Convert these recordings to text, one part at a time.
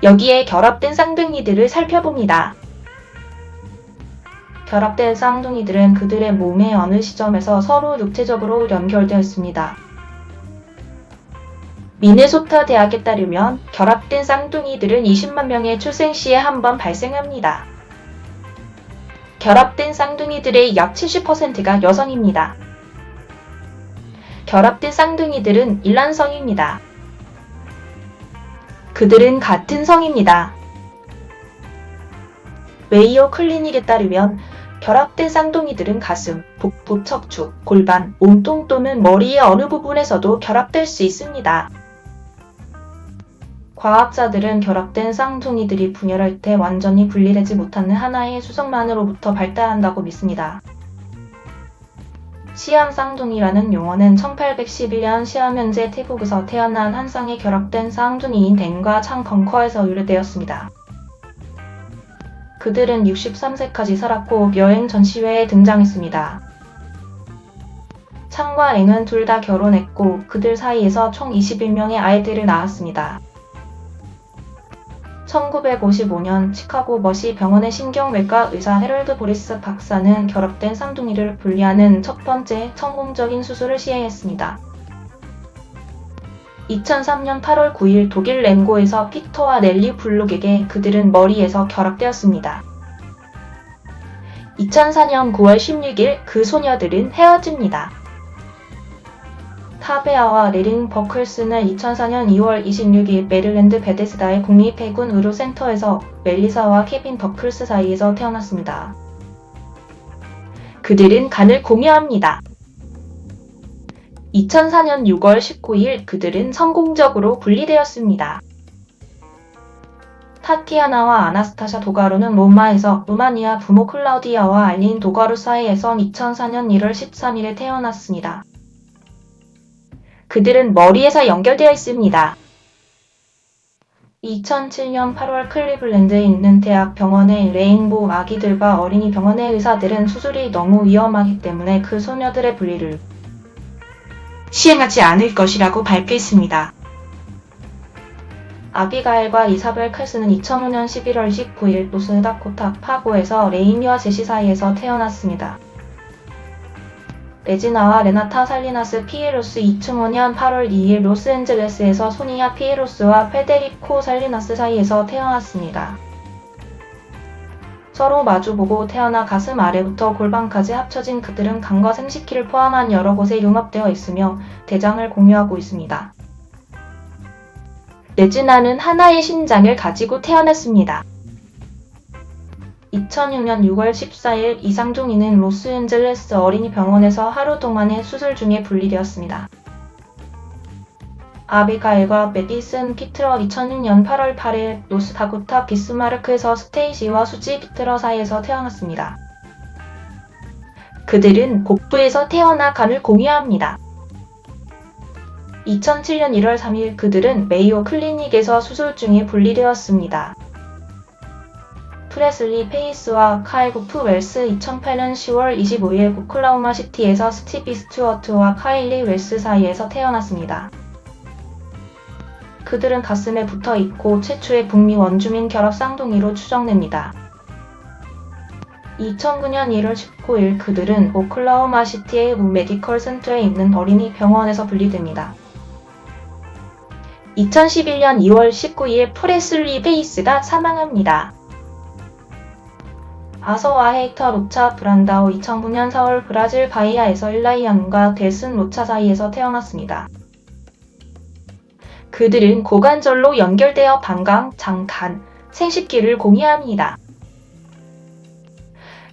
여기에 결합된 쌍둥이들을 살펴봅니다. 결합된 쌍둥이들은 그들의 몸의 어느 시점에서 서로 육체적으로 연결되었습니다. 미네소타 대학에 따르면 결합된 쌍둥이들은 20만 명의 출생 시에 한 번 발생합니다. 결합된 쌍둥이들의 약 70%가 여성입니다. 결합된 쌍둥이들은 일란성입니다. 그들은 같은 성입니다. 메이오 클리닉에 따르면 결합된 쌍둥이들은 가슴, 복부, 척추, 골반, 몸통 또는 머리의 어느 부분에서도 결합될 수 있습니다. 과학자들은 결합된 쌍둥이들이 분열할 때 완전히 분리되지 못하는 하나의 수성만으로부터 발달한다고 믿습니다. 시암 쌍둥이라는 용어는 1811년 시암 현재 태국에서 태어난 한 쌍의 결합된 쌍둥이인 댄과 창 벙커에서 유래되었습니다. 그들은 63세까지 살았고 여행 전시회에 등장했습니다. 창과 앵은 둘 다 결혼했고 그들 사이에서 총 21명의 아이들을 낳았습니다. 1955년 시카고 머시 병원의 신경외과 의사 헤럴드 보리스 박사는 결합된 쌍둥이를 분리하는 첫 번째 성공적인 수술을 시행했습니다. 2003년 8월 9일 독일 렌고에서 피터와 넬리 블록에게 그들은 머리에서 결합되었습니다. 2004년 9월 16일 그 소녀들은 헤어집니다. 타베아와 레린 버클스는 2004년 2월 26일 메릴랜드 베데스다의 국립해군 의료센터에서 멜리사와 케빈 버클스 사이에서 태어났습니다. 그들은 간을 공유합니다. 2004년 6월 19일 그들은 성공적으로 분리되었습니다. 타티아나와 아나스타샤 도가루는 로마에서 루마니아 부모 클라우디아와 알린 도가루 사이에서 2004년 1월 13일에 태어났습니다. 그들은 머리에서 연결되어 있습니다. 2007년 8월 클리블랜드에 있는 대학 병원의 레인보우 아기들과 어린이 병원의 의사들은 수술이 너무 위험하기 때문에 그 소녀들의 분리를 시행하지 않을 것이라고 발표했습니다. 아비가일과 이사벨 칼스는 2005년 11월 19일 노스다코타 파고에서 레이미와 제시 사이에서 태어났습니다. 레지나와 레나타 살리나스 피에로스 2005년 8월 2일 로스앤젤레스에서 소니아 피에로스와 페데리코 살리나스 사이에서 태어났습니다. 서로 마주보고 태어나 가슴 아래부터 골반까지 합쳐진 그들은 간과 생식기를 포함한 여러 곳에 융합되어 있으며 대장을 공유하고 있습니다. 레지나는 하나의 신장을 가지고 태어났습니다. 2006년 6월 14일 이 쌍둥이는 로스앤젤레스 어린이 병원에서 하루 동안의 수술 중에 분리되었습니다. 아비가일과 메디슨 피트러 2006년 8월 8일 노스다코타 비스마르크에서 스테이시와 수지 피트러 사이에서 태어났습니다. 그들은 복부에서 태어나 간을 공유합니다. 2007년 1월 3일 그들은 메이오 클리닉에서 수술 중에 분리되었습니다. 프레슬리 페이스와 카일 구프 웰스 2008년 10월 25일 오클라호마 시티에서 스티비 스튜어트와 카일리 웰스 사이에서 태어났습니다. 그들은 가슴에 붙어 있고 최초의 북미 원주민 결합 쌍둥이로 추정됩니다. 2009년 1월 19일 그들은 오클라호마 시티의 메디컬 센터에 있는 어린이 병원에서 분리됩니다. 2011년 2월 19일 프레슬리 페이스가 사망합니다. 아서와 헤이터 로차 브란다오 2009년 4월 브라질 바이아에서 일라이안과 데슨 로차 사이에서 태어났습니다. 그들은 고관절로 연결되어 방광, 장, 간, 생식기를 공유합니다.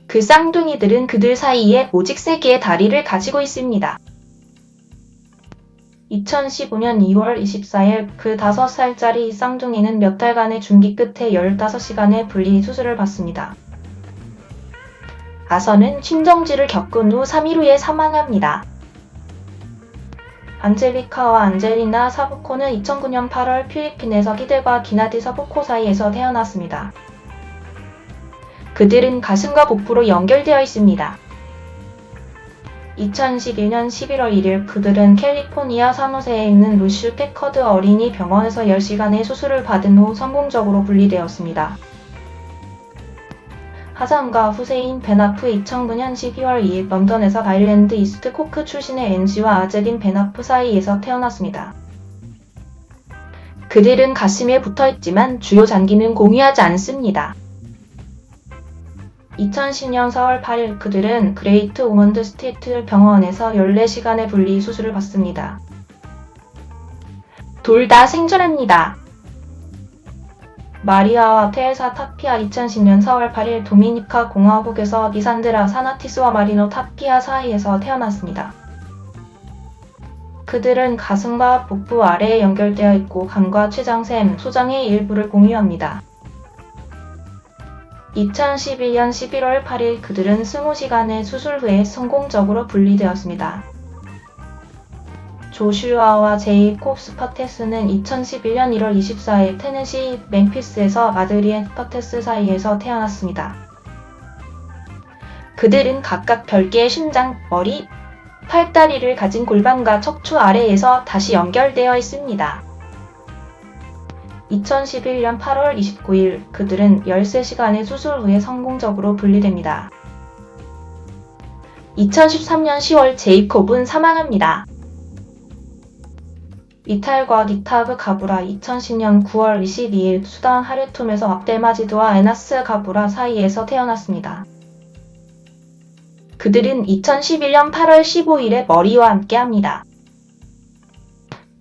그 쌍둥이들은 그들 사이에 오직 3개의 다리를 가지고 있습니다. 2015년 2월 24일 그 5살짜리 쌍둥이는 몇 달간의 준비 끝에 15시간의 분리 수술을 받습니다. 아서는 심정지를 겪은 후 3일 후에 사망합니다. 안젤리카와 안젤리나 사부코는 2009년 8월 필리핀에서 기들과 기나디 사부코 사이에서 태어났습니다. 그들은 가슴과 복부로 연결되어 있습니다. 2021년 11월 1일 그들은 캘리포니아 산호세에 있는 루시 패커드 어린이 병원에서 10시간의 수술을 받은 후 성공적으로 분리되었습니다. 하상과 후세인 벤 아프 2009년 12월 2일 런던에서 아일랜드 이스트 코크 출신의 앤지와 아제린 벤 아프 사이에서 태어났습니다. 그들은 가슴에 붙어있지만 주요 장기는 공유하지 않습니다. 2010년 4월 8일 그들은 그레이트 오먼드 스테이트 병원에서 14시간의 분리 수술을 받습니다. 둘 다 생존합니다. 마리아와 테레사 타피아 2010년 4월 8일 도미니카 공화국에서 리산드라 사나티스와 마리노 타피아 사이에서 태어났습니다. 그들은 가슴과 복부 아래에 연결되어 있고 간과 췌장샘, 소장의 일부를 공유합니다. 2011년 11월 8일 그들은 20시간의 수술 후에 성공적으로 분리되었습니다. 조슈아와 제이콥 스파테스는 2011년 1월 24일 테네시 멤피스에서 아드리엔 스파테스 사이에서 태어났습니다. 그들은 각각 별개의 심장, 머리, 팔다리를 가진 골반과 척추 아래에서 다시 연결되어 있습니다. 2011년 8월 29일 그들은 13시간의 수술 후에 성공적으로 분리됩니다. 2013년 10월 제이콥은 사망합니다. 이탈과 니타브 가브라 2010년 9월 22일 수단 하르툼에서 압델마지드와 에나스 가브라 사이에서 태어났습니다. 그들은 2011년 8월 15일에 머리와 함께합니다.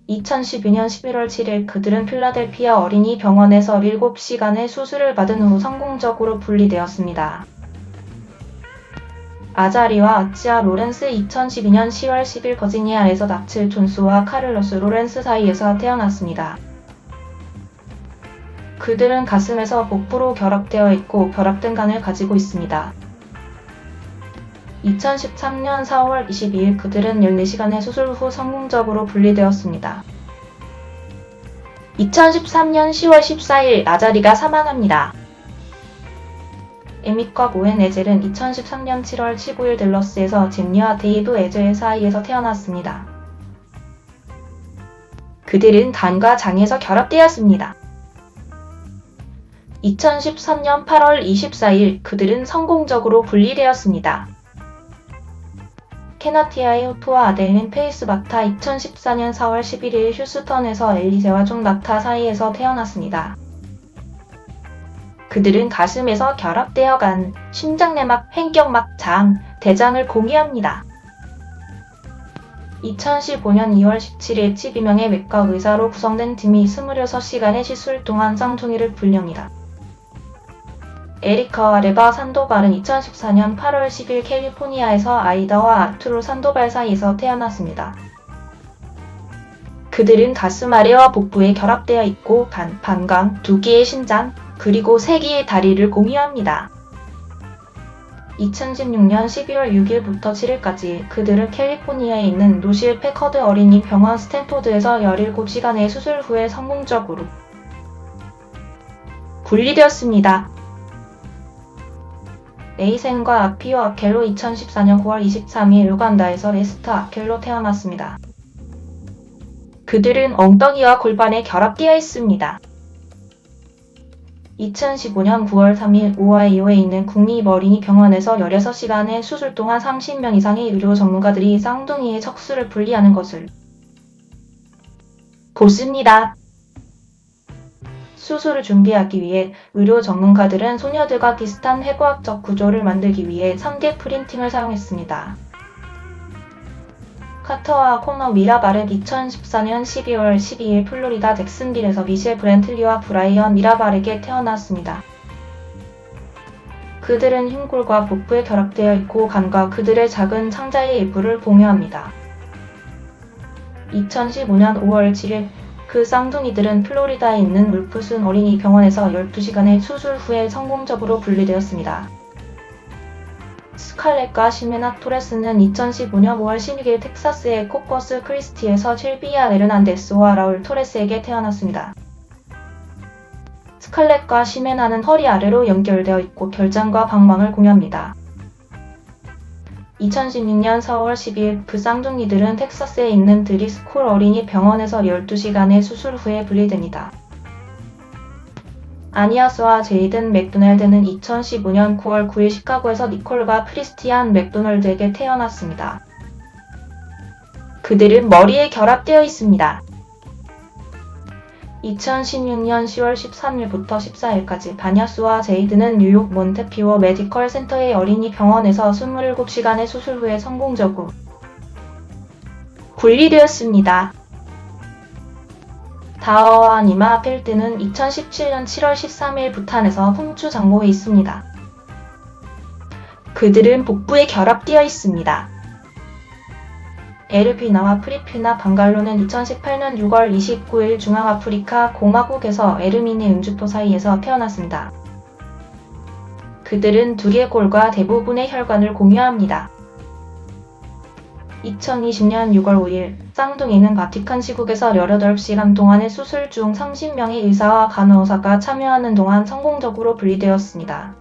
2012년 11월 7일 그들은 필라델피아 어린이 병원에서 7시간의 수술을 받은 후 성공적으로 분리되었습니다. 아자리와 아치아 로렌스 2012년 10월 10일 버지니아에서 나칠 존스와 카를로스 로렌스 사이에서 태어났습니다. 그들은 가슴에서 복부로 결합되어 있고 결합된 간을 가지고 있습니다. 2013년 4월 22일 그들은 14시간의 수술 후 성공적으로 분리되었습니다. 2013년 10월 14일 아자리가 사망합니다. 에밋과 모엔 에젤은 2013년 7월 15일 댈러스에서 잼리와 데이브 에젤 사이에서 태어났습니다. 그들은 간과 장에서 결합되었습니다. 2013년 8월 24일 그들은 성공적으로 분리되었습니다. 케나티아의 후토와 아델린 페이스마타 2014년 4월 11일 휴스턴에서 엘리세와 존 마타 사이에서 태어났습니다. 그들은 가슴에서 결합되어 간 심장내막, 횡격막, 장, 대장을 공유합니다. 2015년 2월 17일 12명의 외과 의사로 구성된 팀이 26시간의 시술 동안 쌍둥이를 분리합니다. 에리카와 레바 산도발은 2014년 8월 10일 캘리포니아에서 아이다와 아투르 산도발 사이에서 태어났습니다. 그들은 가슴 아래와 복부에 결합되어 있고 간, 방광, 2개의 심장, 그리고 3개의 다리를 공유합니다. 2016년 12월 6일부터 7일까지 그들은 캘리포니아에 있는 루시 패커드 어린이 병원 스탠포드에서 17시간의 수술 후에 성공적으로 분리되었습니다. 에이센과 아피오 아켈로 2014년 9월 23일 우간다에서 레스터 아켈로 태어났습니다. 그들은 엉덩이와 골반에 결합되어 있습니다. 2015년 9월 3일 오하이오에 있는 국립어린이 병원에서 16시간의 수술 동안 30명 이상의 의료 전문가들이 쌍둥이의 척수를 분리하는 것을 보습니다. 수술을 준비하기 위해 의료 전문가들은 소녀들과 비슷한 해부학적 구조를 만들기 위해 3D 프린팅을 사용했습니다. 카터와 코너 미라바르 2014년 12월 12일 플로리다 잭슨빌에서 미셸 브렌틀리와 브라이언 미라바르에게 태어났습니다. 그들은 흉골과 복부에 결합되어 있고 간과 그들의 작은 창자의 일부를 공유합니다. 2015년 5월 7일 그 쌍둥이들은 플로리다에 있는 울프슨 어린이 병원에서 12시간의 수술 후에 성공적으로 분리되었습니다. 스칼렛과 시메나 토레스는 2015년 5월 16일 텍사스의 코퍼스 크리스티에서 실비아 에르난데스와 라울 토레스에게 태어났습니다. 스칼렛과 시메나는 허리 아래로 연결되어 있고 결장과 방망을 공유합니다. 2016년 4월 10일 그 쌍둥이들은 텍사스에 있는 드리스콜 어린이 병원에서 12시간의 수술 후에 분리됩니다. 아니아스와 제이든 맥도날드는 2015년 9월 9일 시카고에서 니콜과 크리스티안 맥도널드에게 태어났습니다. 그들은 머리에 결합되어 있습니다. 2016년 10월 13일부터 14일까지 바냐스와 제이드는 뉴욕 몬테피어 메디컬 센터의 어린이 병원에서 27시간의 수술 후에 성공적으로 분리되었습니다. 다어와 니마 펠트는 2017년 7월 13일 부탄에서 훔추 장모에 있습니다. 그들은 복부에 결합되어 있습니다. 에르피나와 프리피나 방갈로는 2018년 6월 29일 중앙아프리카 공화국에서 에르미니 음주포 사이에서 태어났습니다. 그들은 두개골과 대부분의 혈관을 공유합니다. 2020년 6월 5일 쌍둥이는 바티칸 시국에서 18시간 동안의 수술 중 30명의 의사와 간호사가 참여하는 동안 성공적으로 분리되었습니다.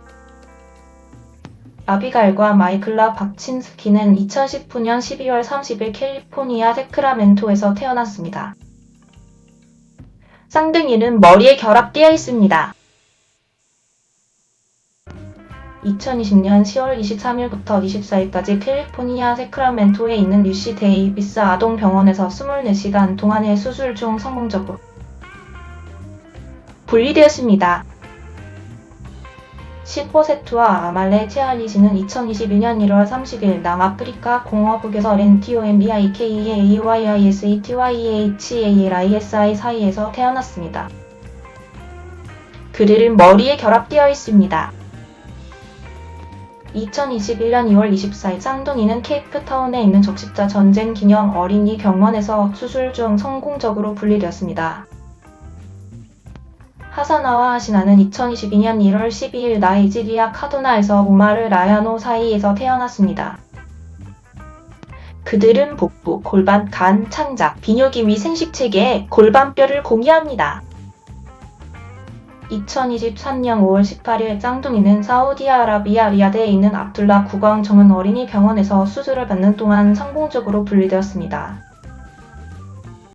아비가일과 마이클라 박친스키는 2019년 12월 30일 캘리포니아 세크라멘토에서 태어났습니다. 쌍둥이는 머리에 결합되어 있습니다. 2020년 10월 23일부터 24일까지 캘리포니아 세크라멘토에 있는 UC 데이비스 아동병원에서 24시간 동안의 수술 중 성공적으로 분리되었습니다. 시포세투와 아말레 체알리시는 2021년 1월 30일 남아프리카 공화국에서 렌티오엠비아이케이에이와이아이에스이티와이에이치에일아이에스아이 사이에서 태어났습니다. 그들은 머리에 결합되어 있습니다. 2021년 2월 24일 쌍둥이는 케이프타운에 있는 적십자 전쟁 기념 어린이 병원에서 수술 중 성공적으로 분리되었습니다. 하사나와 하시나는 2022년 1월 12일 나이지리아 카두나에서 우마르 라야노 사이에서 태어났습니다. 그들은 복부, 골반, 간, 창작, 비뇨기 위 생식체계에 골반뼈를 공유합니다. 2023년 5월 18일 쌍둥이는 사우디아라비아 리야드에 있는 압둘라 국왕 정은 어린이 병원에서 수술을 받는 동안 성공적으로 분리되었습니다.